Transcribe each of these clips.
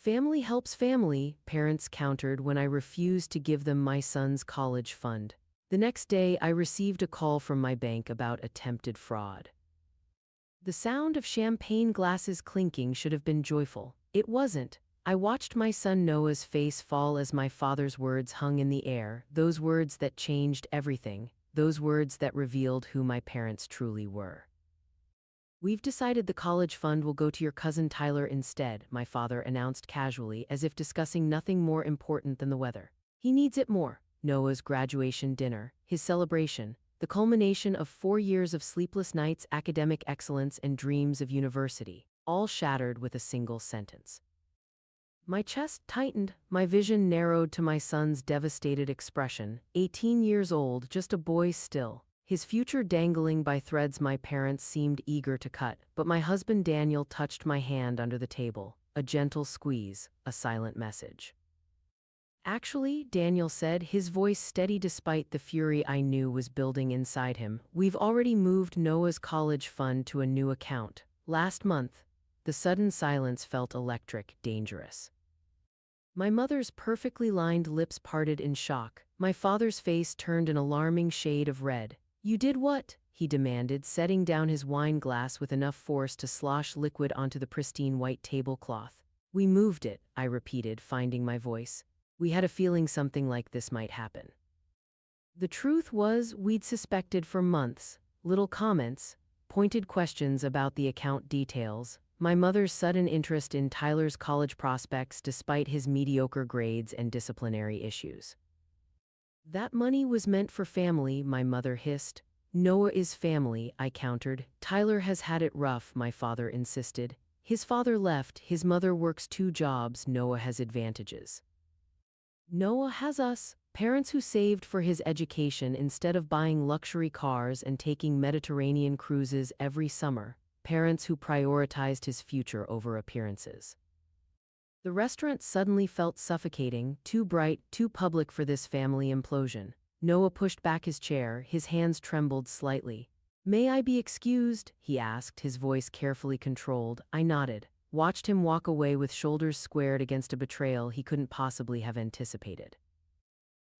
Family helps family, parents countered when I refused to give them my son's college fund. The next day, I received a call from my bank about attempted fraud. The sound of champagne glasses clinking should have been joyful. It wasn't. I watched my son Noah's face fall as my father's words hung in the air, those words that changed everything, those words that revealed who my parents truly were. "We've decided the college fund will go to your cousin Tyler instead," my father announced casually, as if discussing nothing more important than the weather. "He needs it more." Noah's graduation dinner, his celebration, the culmination of 4 years of sleepless nights, academic excellence, and dreams of university, all shattered with a single sentence. My chest tightened, my vision narrowed to my son's devastated expression, 18 years old, just a boy still, his future dangling by threads my parents seemed eager to cut, but my husband Daniel touched my hand under the table, a gentle squeeze, a silent message. "Actually," Daniel said, his voice steady despite the fury I knew was building inside him, "we've already moved Noah's college fund to a new account. Last month." The sudden silence felt electric, dangerous. My mother's perfectly lined lips parted in shock. My father's face turned an alarming shade of red. "You did what?" he demanded, setting down his wine glass with enough force to slosh liquid onto the pristine white tablecloth. "We moved it," I repeated, finding my voice. "We had a feeling something like this might happen." The truth was, we'd suspected for months. Little comments, pointed questions about the account details, my mother's sudden interest in Tyler's college prospects despite his mediocre grades and disciplinary issues. "That money was meant for family," my mother hissed. "Noah is family," I countered. "Tyler has had it rough," my father insisted. "His father left, his mother works 2 jobs, Noah has advantages." "Noah has us." Parents who saved for his education instead of buying luxury cars and taking Mediterranean cruises every summer. Parents who prioritized his future over appearances. The restaurant suddenly felt suffocating, too bright, too public for this family implosion. Noah pushed back his chair, his hands trembled slightly. "May I be excused?" he asked, his voice carefully controlled. I nodded, watched him walk away with shoulders squared against a betrayal he couldn't possibly have anticipated.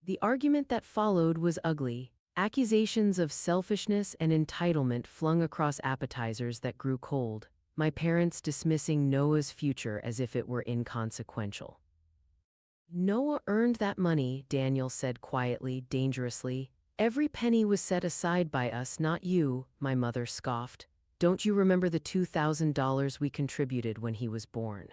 The argument that followed was ugly. Accusations of selfishness and entitlement flung across appetizers that grew cold, my parents dismissing Noah's future as if it were inconsequential. "Noah earned that money," Daniel said quietly, dangerously. "Every penny was set aside by us, not you," my mother scoffed. "Don't you remember the $2,000 we contributed when he was born?"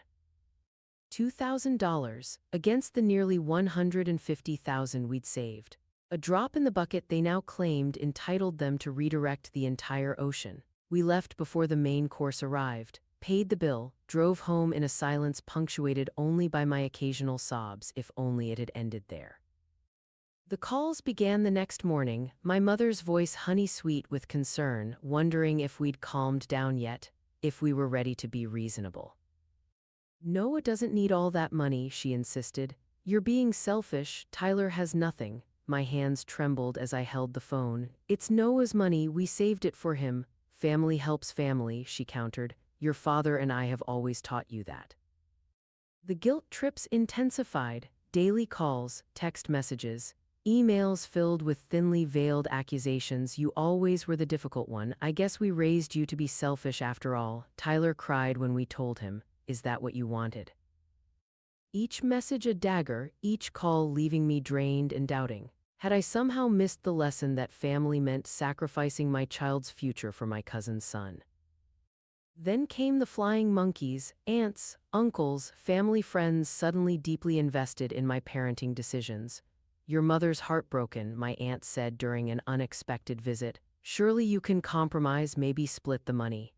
$2,000, against the nearly $150,000 we'd saved. A drop in the bucket they now claimed entitled them to redirect the entire ocean. We left before the main course arrived, paid the bill, drove home in a silence punctuated only by my occasional sobs, if only it had ended there. The calls began the next morning, my mother's voice honey-sweet with concern, wondering if we'd calmed down yet, if we were ready to be reasonable. "Noah doesn't need all that money," she insisted. "You're being selfish, Tyler has nothing." My hands trembled as I held the phone. "It's Noah's money, we saved it for him." "Family helps family," she countered. "Your father and I have always taught you that." The guilt trips intensified. Daily calls, text messages, emails filled with thinly veiled accusations. "You always were the difficult one. I guess we raised you to be selfish after all." Tyler cried when we told him. "Is that what you wanted?" Each message a dagger, each call leaving me drained and doubting. Had I somehow missed the lesson that family meant sacrificing my child's future for my cousin's son? Then came the flying monkeys, aunts, uncles, family friends suddenly deeply invested in my parenting decisions. "Your mother's heartbroken," my aunt said during an unexpected visit. "Surely you can compromise, maybe split the money."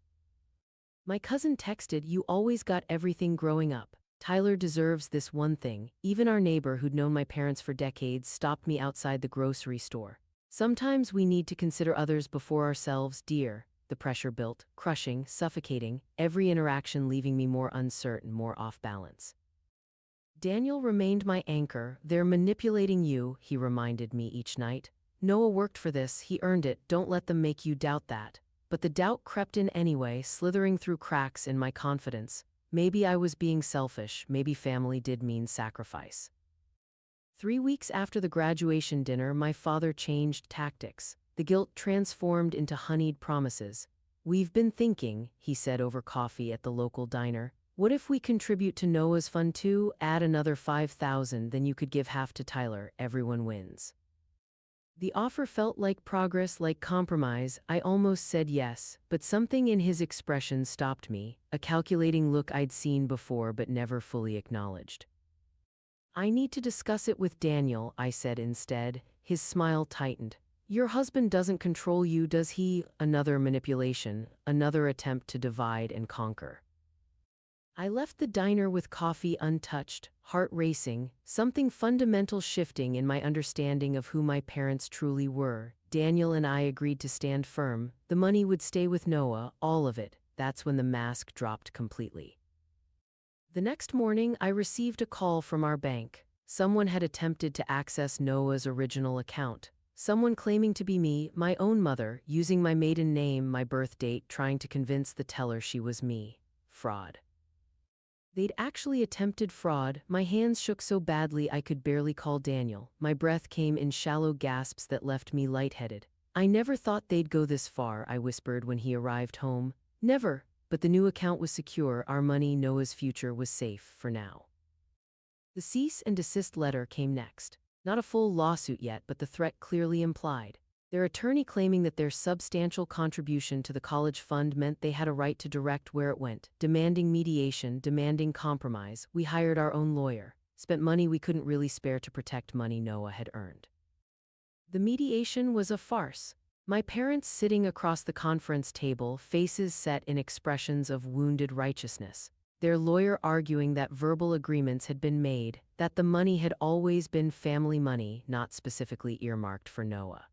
My cousin texted, "You always got everything growing up. Tyler deserves this one thing." Even our neighbor, who'd known my parents for decades, stopped me outside the grocery store. "Sometimes we need to consider others before ourselves, dear." The pressure built, crushing, suffocating, every interaction leaving me more uncertain, more off balance. Daniel remained my anchor. "They're manipulating you," he reminded me each night. "Noah worked for this, he earned it, don't let them make you doubt that." But the doubt crept in anyway, slithering through cracks in my confidence. Maybe I was being selfish, maybe family did mean sacrifice. 3 weeks after the graduation dinner, my father changed tactics. The guilt transformed into honeyed promises. "We've been thinking," he said over coffee at the local diner. "What if we contribute to Noah's fund too? Add another 5,000, then you could give half to Tyler. Everyone wins." The offer felt like progress, like compromise. I almost said yes, but something in his expression stopped me, a calculating look I'd seen before but never fully acknowledged. "I need to discuss it with Daniel," I said instead. His smile tightened. "Your husband doesn't control you, does he?" Another manipulation, another attempt to divide and conquer. I left the diner with coffee untouched, heart racing, something fundamental shifting in my understanding of who my parents truly were. Daniel and I agreed to stand firm. The money would stay with Noah, all of it. That's when the mask dropped completely. The next morning, I received a call from our bank. Someone had attempted to access Noah's original account. Someone claiming to be me, my own mother, using my maiden name, my birth date, trying to convince the teller she was me. Fraud. They'd actually attempted fraud. My hands shook so badly I could barely call Daniel. My breath came in shallow gasps that left me lightheaded. "I never thought they'd go this far," I whispered when he arrived home. "Never." But the new account was secure, our money, Noah's future was safe for now. The cease and desist letter came next. Not a full lawsuit yet, but the threat clearly implied. Their attorney claiming that their substantial contribution to the college fund meant they had a right to direct where it went, demanding mediation, demanding compromise. We hired our own lawyer, spent money we couldn't really spare to protect money Noah had earned. The mediation was a farce. My parents sitting across the conference table, faces set in expressions of wounded righteousness. Their lawyer arguing that verbal agreements had been made, that the money had always been family money, not specifically earmarked for Noah.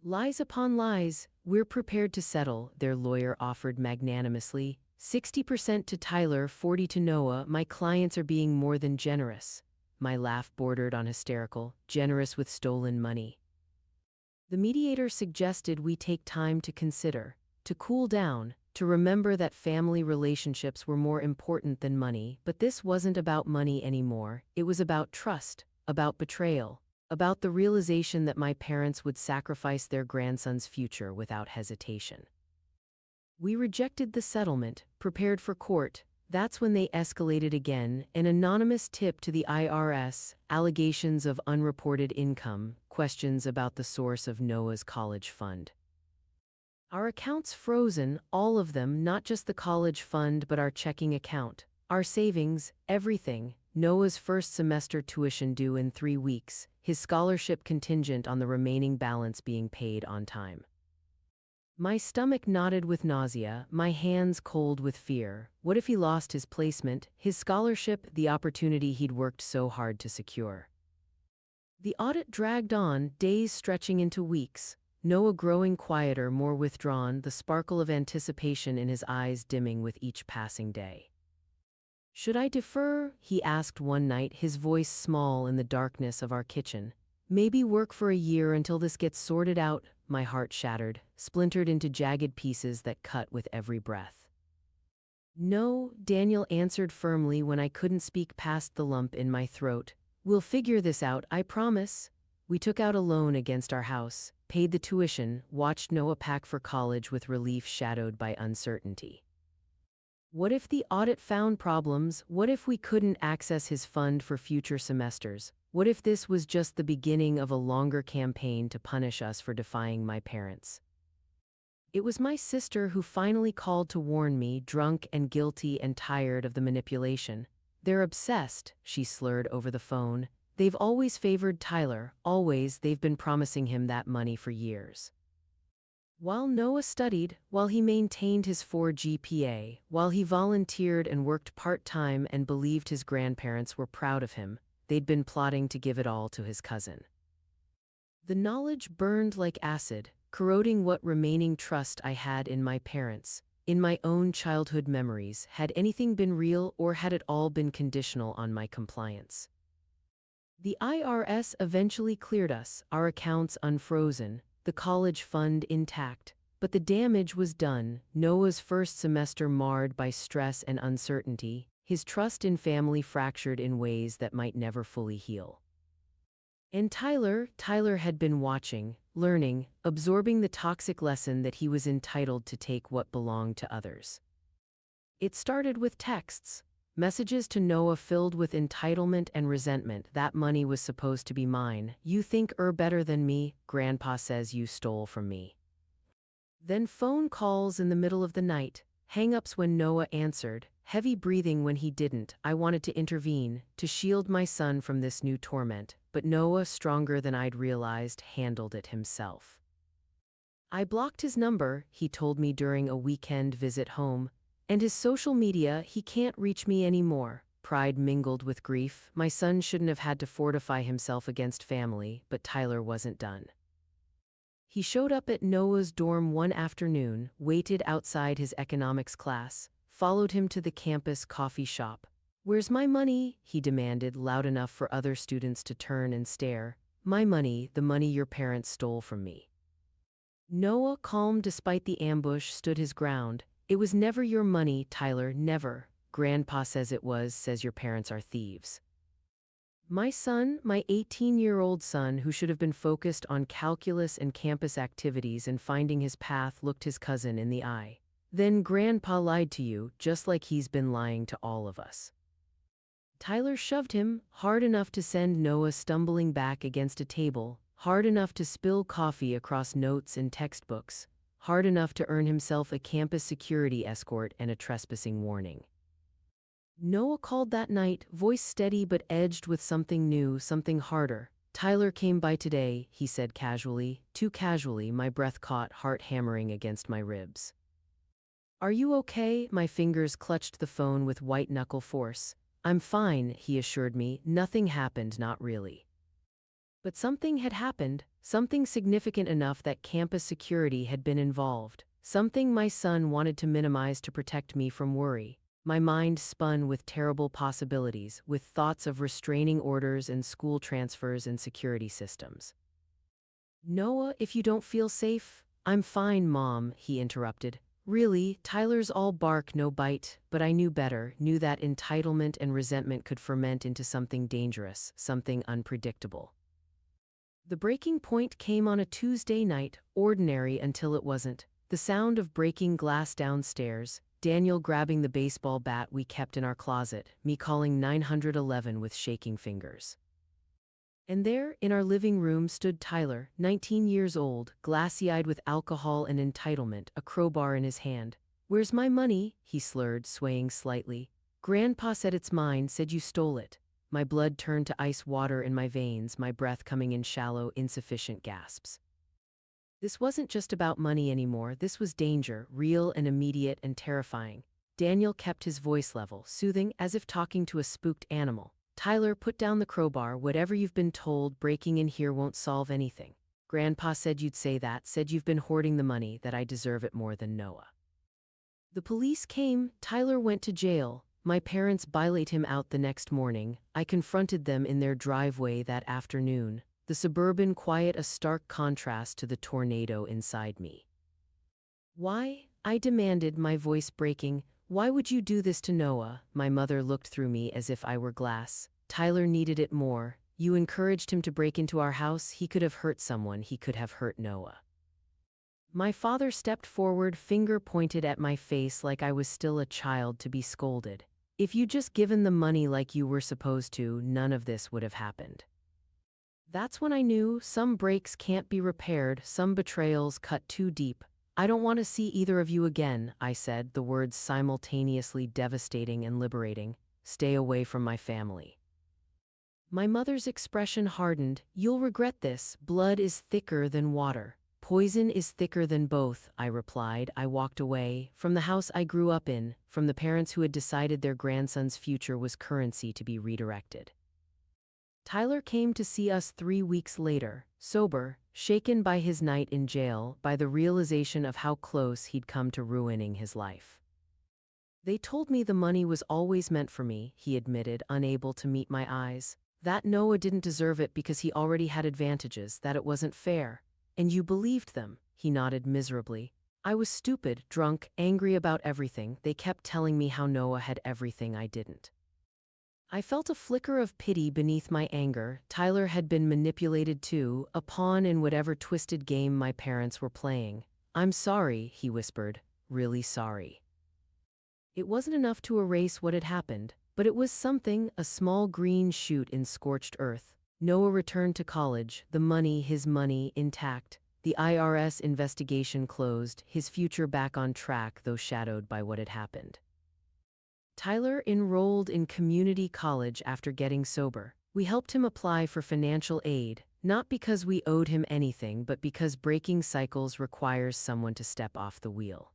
"Lies upon lies, we're prepared to settle," their lawyer offered magnanimously. 60% to Tyler, 40 to Noah. "My clients are being more than generous." My laugh bordered on hysterical. "Generous with stolen money." The mediator suggested we take time to consider, to cool down, to remember that family relationships were more important than money. But this wasn't about money anymore. It was about trust, about betrayal, about the realization that my parents would sacrifice their grandson's future without hesitation. We rejected the settlement, prepared for court. That's when they escalated again. An anonymous tip to the IRS, allegations of unreported income, questions about the source of Noah's college fund. Our accounts frozen, all of them, not just the college fund but our checking account, our savings, everything. Noah's first semester tuition due in 3 weeks, his scholarship contingent on the remaining balance being paid on time. My stomach knotted with nausea, my hands cold with fear. What if he lost his placement, his scholarship, the opportunity he'd worked so hard to secure? The audit dragged on, days stretching into weeks. Noah growing quieter, more withdrawn, the sparkle of anticipation in his eyes dimming with each passing day. "Should I defer?" he asked one night, his voice small in the darkness of our kitchen. "Maybe work for a year until this gets sorted out." My heart shattered, splintered into jagged pieces that cut with every breath. "No," Daniel answered firmly when I couldn't speak past the lump in my throat. "We'll figure this out, I promise." We took out a loan against our house, paid the tuition, watched Noah pack for college with relief shadowed by uncertainty. What if the audit found problems? What if we couldn't access his fund for future semesters? What if this was just the beginning of a longer campaign to punish us for defying my parents? It was my sister who finally called to warn me, drunk and guilty and tired of the manipulation. "They're obsessed," she slurred over the phone. "They've always favored Tyler, always. They've been promising him that money for years." While Noah studied, while he maintained his 4 GPA, while he volunteered and worked part-time and believed his grandparents were proud of him, they'd been plotting to give it all to his cousin. The knowledge burned like acid, corroding what remaining trust I had in my parents, in my own childhood memories. Had anything been real, or had it all been conditional on my compliance? The IRS eventually cleared us, our accounts unfrozen, the college fund intact. But the damage was done. Noah's first semester marred by stress and uncertainty, his trust in family fractured in ways that might never fully heal. And Tyler had been watching, learning, absorbing the toxic lesson that he was entitled to take what belonged to others. It started with texts, messages to Noah filled with entitlement and resentment. That money was supposed to be mine. You think you're better than me, Grandpa says you stole from me. Then phone calls in the middle of the night, hang-ups when Noah answered, heavy breathing when he didn't. I wanted to intervene, to shield my son from this new torment, but Noah, stronger than I'd realized, handled it himself. I blocked his number, he told me during a weekend visit home, and his social media, he can't reach me anymore. Pride mingled with grief. My son shouldn't have had to fortify himself against family, but Tyler wasn't done. He showed up at Noah's dorm one afternoon, waited outside his economics class, followed him to the campus coffee shop. Where's my money? He demanded, loud enough for other students to turn and stare. My money, the money your parents stole from me. Noah, calm despite the ambush, stood his ground. It was never your money, Tyler, never. Grandpa says it was, says your parents are thieves. My son, my 18-year-old son who should have been focused on calculus and campus activities and finding his path, looked his cousin in the eye. Then Grandpa lied to you, just like he's been lying to all of us. Tyler shoved him, hard enough to send Noah stumbling back against a table, hard enough to spill coffee across notes and textbooks, hard enough to earn himself a campus security escort and a trespassing warning. Noah called that night, voice steady but edged with something new, something harder. Tyler came by today, he said casually, too casually. My breath caught, heart hammering against my ribs. Are you okay? My fingers clutched the phone with white-knuckle force. I'm fine, he assured me. Nothing happened, not really. But something had happened, something significant enough that campus security had been involved, something my son wanted to minimize to protect me from worry. My mind spun with terrible possibilities, with thoughts of restraining orders and school transfers and security systems. Noah, if you don't feel safe, I'm fine, Mom, he interrupted. Really, Tyler's all bark, no bite, but I knew better, knew that entitlement and resentment could ferment into something dangerous, something unpredictable. The breaking point came on a Tuesday night, ordinary until it wasn't. The sound of breaking glass downstairs, Daniel grabbing the baseball bat we kept in our closet, me calling 911 with shaking fingers. And there, in our living room, stood Tyler, 19 years old, glassy-eyed with alcohol and entitlement, a crowbar in his hand. Where's my money? He slurred, swaying slightly. Grandpa said it's mine, said you stole it. My blood turned to ice water in my veins, my breath coming in shallow, insufficient gasps. This wasn't just about money anymore, this was danger, real and immediate and terrifying. Daniel kept his voice level, soothing, as if talking to a spooked animal. Tyler, put down the crowbar. Whatever you've been told, breaking in here won't solve anything. Grandpa said you'd say that, said you've been hoarding the money, that I deserve it more than Noah. The police came, Tyler went to jail. My parents bailout him out the next morning. I confronted them in their driveway that afternoon. The suburban quiet, a stark contrast to the tornado inside me. Why? I demanded, my voice breaking. Why would you do this to Noah? My mother looked through me as if I were glass. Tyler needed it more. You encouraged him to break into our house. He could have hurt someone. He could have hurt Noah. My father stepped forward, finger pointed at my face like I was still a child to be scolded. If you'd just given the money like you were supposed to, none of this would have happened. That's when I knew some breaks can't be repaired, some betrayals cut too deep. I don't want to see either of you again, I said, the words simultaneously devastating and liberating. Stay away from my family. My mother's expression hardened. You'll regret this. Blood is thicker than water. Poison is thicker than both, I replied. I walked away, from the house I grew up in, from the parents who had decided their grandson's future was currency to be redirected. Tyler came to see us 3 weeks later, sober, shaken by his night in jail, by the realization of how close he'd come to ruining his life. They told me the money was always meant for me, he admitted, unable to meet my eyes. That Noah didn't deserve it because he already had advantages, that it wasn't fair. And you believed them, he nodded miserably. I was stupid, drunk, angry about everything. They kept telling me how Noah had everything I didn't. I felt a flicker of pity beneath my anger. Tyler had been manipulated too, a pawn in whatever twisted game my parents were playing. "I'm sorry," he whispered, "really sorry." It wasn't enough to erase what had happened, but it was something, a small green shoot in scorched earth. Noah returned to college, the money, his money, intact. The IRS investigation closed, his future back on track, though shadowed by what had happened. Tyler enrolled in community college after getting sober. We helped him apply for financial aid, not because we owed him anything, but because breaking cycles requires someone to step off the wheel.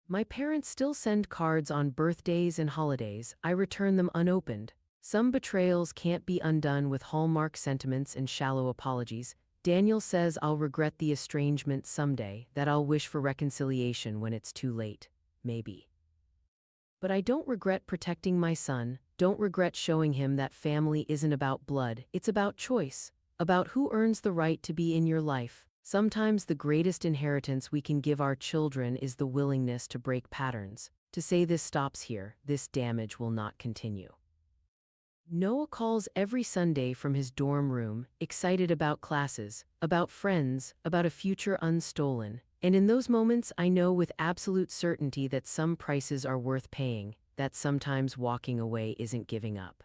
My parents still send cards on birthdays and holidays. I return them unopened. Some betrayals can't be undone with Hallmark sentiments and shallow apologies. Daniel says I'll regret the estrangement someday, that I'll wish for reconciliation when it's too late. Maybe. But I don't regret protecting my son, don't regret showing him that family isn't about blood, it's about choice, about who earns the right to be in your life. Sometimes the greatest inheritance we can give our children is the willingness to break patterns, to say this stops here, this damage will not continue. Noah calls every Sunday from his dorm room, excited about classes, about friends, about a future unstolen. And in those moments, I know with absolute certainty that some prices are worth paying, that sometimes walking away isn't giving up.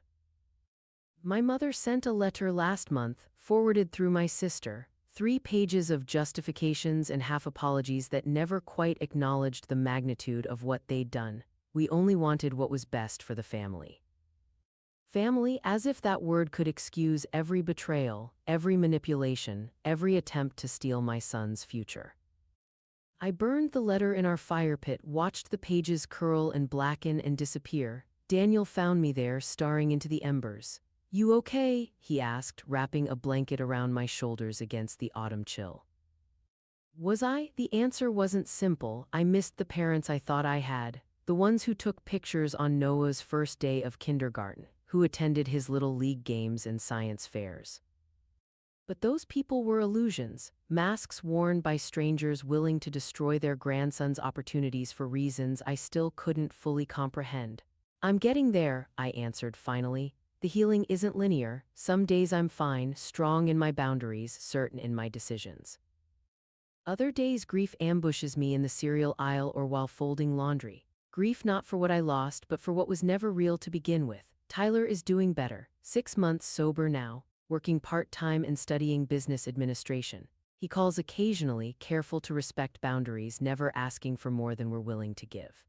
My mother sent a letter last month, forwarded through my sister, 3 pages of justifications and half apologies that never quite acknowledged the magnitude of what they'd done. We only wanted what was best for the family. Family, as if that word could excuse every betrayal, every manipulation, every attempt to steal my son's future. I burned the letter in our fire pit, watched the pages curl and blacken and disappear. Daniel found me there, staring into the embers. "You okay?" he asked, wrapping a blanket around my shoulders against the autumn chill. Was I? The answer wasn't simple. I missed the parents I thought I had, the ones who took pictures on Noah's first day of kindergarten, who attended his little league games and science fairs. But those people were illusions, masks worn by strangers willing to destroy their grandson's opportunities for reasons I still couldn't fully comprehend. "I'm getting there," I answered finally. "The healing isn't linear. Some days I'm fine, strong in my boundaries, certain in my decisions. Other days grief ambushes me in the cereal aisle or while folding laundry. Grief not for what I lost, but for what was never real to begin with." Tyler is doing better, 6 months sober now, working part-time and studying business administration. He calls occasionally, careful to respect boundaries, never asking for more than we're willing to give.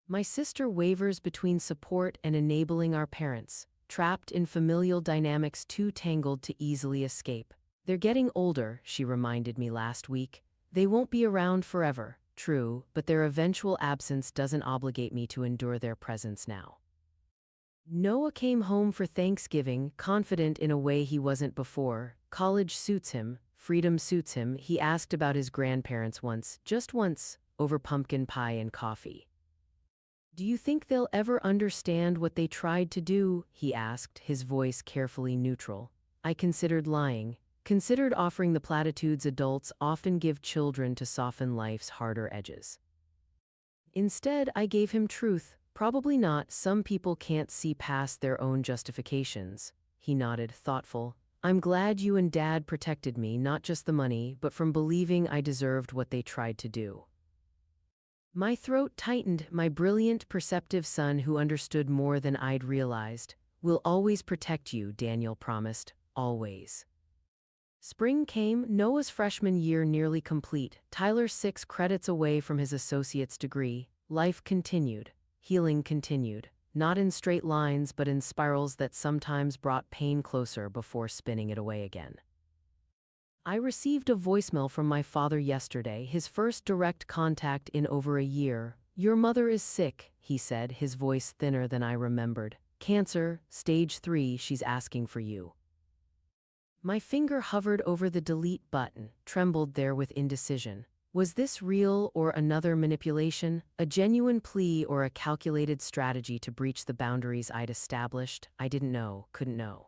My sister wavers between support and enabling our parents, trapped in familial dynamics too tangled to easily escape. "They're getting older," she reminded me last week. "They won't be around forever, true, but their eventual absence doesn't obligate me to endure their presence now." Noah came home for Thanksgiving, confident in a way he wasn't before. College suits him, freedom suits him. He asked about his grandparents once, just once, over pumpkin pie and coffee. "Do you think they'll ever understand what they tried to do?" he asked, his voice carefully neutral. I considered lying, considered offering the platitudes adults often give children to soften life's harder edges. Instead, I gave him truth. "Probably not. Some people can't see past their own justifications." He nodded, thoughtful. "I'm glad you and Dad protected me, not just the money, but from believing I deserved what they tried to do." My throat tightened. My brilliant, perceptive son who understood more than I'd realized. "We'll always protect you," Daniel promised. Always. Spring came, Noah's freshman year nearly complete, Tyler 6 credits away from his associate's degree. Life continued. Healing continued, not in straight lines but in spirals that sometimes brought pain closer before spinning it away again. I received a voicemail from my father yesterday, his first direct contact in over a year. "Your mother is sick," he said, his voice thinner than I remembered. "Cancer, stage 3, she's asking for you." My finger hovered over the delete button, trembled there with indecision. Was this real or another manipulation, a genuine plea or a calculated strategy to breach the boundaries I'd established? I didn't know, couldn't know.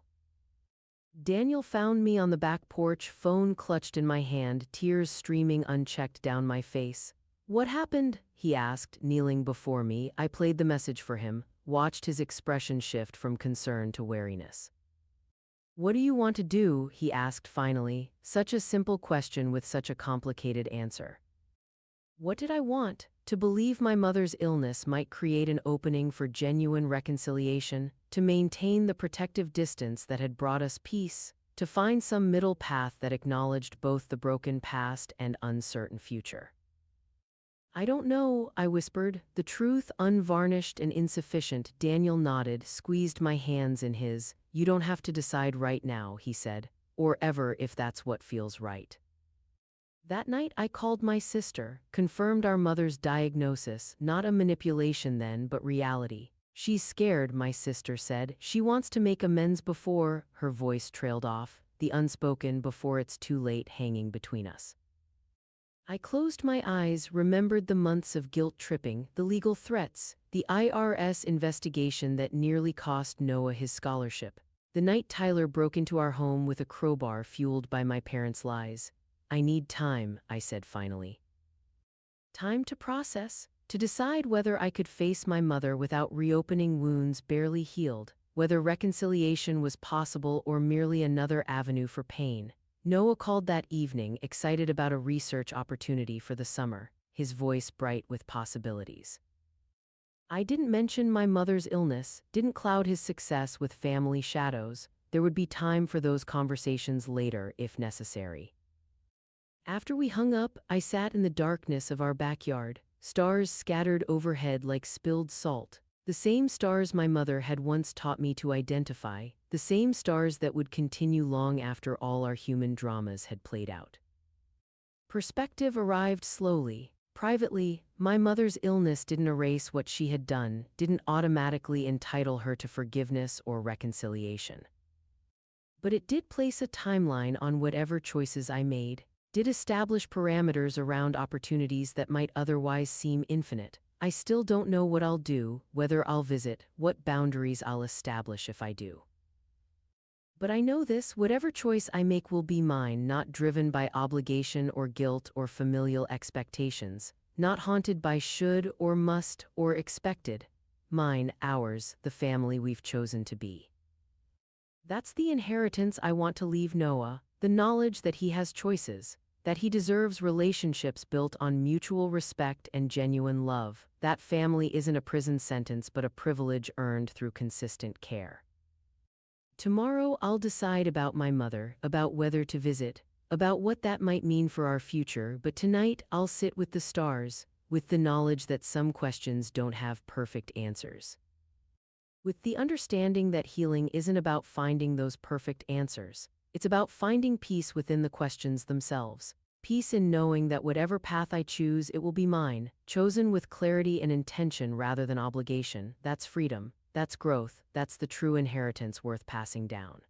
Daniel found me on the back porch, phone clutched in my hand, tears streaming unchecked down my face. "What happened?" he asked, kneeling before me. I played the message for him, watched his expression shift from concern to wariness. "What do you want to do?" he asked finally, such a simple question with such a complicated answer. What did I want? To believe my mother's illness might create an opening for genuine reconciliation, to maintain the protective distance that had brought us peace, to find some middle path that acknowledged both the broken past and uncertain future. "I don't know," I whispered, the truth unvarnished and insufficient. Daniel nodded, squeezed my hands in his. "You don't have to decide right now," he said, "or ever if that's what feels right." That night I called my sister, confirmed our mother's diagnosis, not a manipulation then, but reality. "She's scared," my sister said. "She wants to make amends before," her voice trailed off, the unspoken before it's too late hanging between us. I closed my eyes, remembered the months of guilt tripping, the legal threats, the IRS investigation that nearly cost Noah his scholarship. The night Tyler broke into our home with a crowbar fueled by my parents' lies. "I need time," I said finally. Time to process, to decide whether I could face my mother without reopening wounds barely healed, whether reconciliation was possible or merely another avenue for pain. Noah called that evening, excited about a research opportunity for the summer, his voice bright with possibilities. I didn't mention my mother's illness, didn't cloud his success with family shadows. There would be time for those conversations later if necessary. After we hung up, I sat in the darkness of our backyard, stars scattered overhead like spilled salt. The same stars my mother had once taught me to identify, the same stars that would continue long after all our human dramas had played out. Perspective arrived slowly. Privately, my mother's illness didn't erase what she had done, didn't automatically entitle her to forgiveness or reconciliation. But it did place a timeline on whatever choices I made, did establish parameters around opportunities that might otherwise seem infinite. I still don't know what I'll do, whether I'll visit, what boundaries I'll establish if I do. But I know this: whatever choice I make will be mine, not driven by obligation or guilt or familial expectations, not haunted by should or must or expected. Mine, ours, the family we've chosen to be. That's the inheritance I want to leave Noah, the knowledge that he has choices, that he deserves relationships built on mutual respect and genuine love. That family isn't a prison sentence but a privilege earned through consistent care. Tomorrow I'll decide about my mother, about whether to visit, about what that might mean for our future, but tonight I'll sit with the stars, with the knowledge that some questions don't have perfect answers. With the understanding that healing isn't about finding those perfect answers. It's about finding peace within the questions themselves. Peace in knowing that whatever path I choose, it will be mine, chosen with clarity and intention rather than obligation. That's freedom. That's growth. That's the true inheritance worth passing down.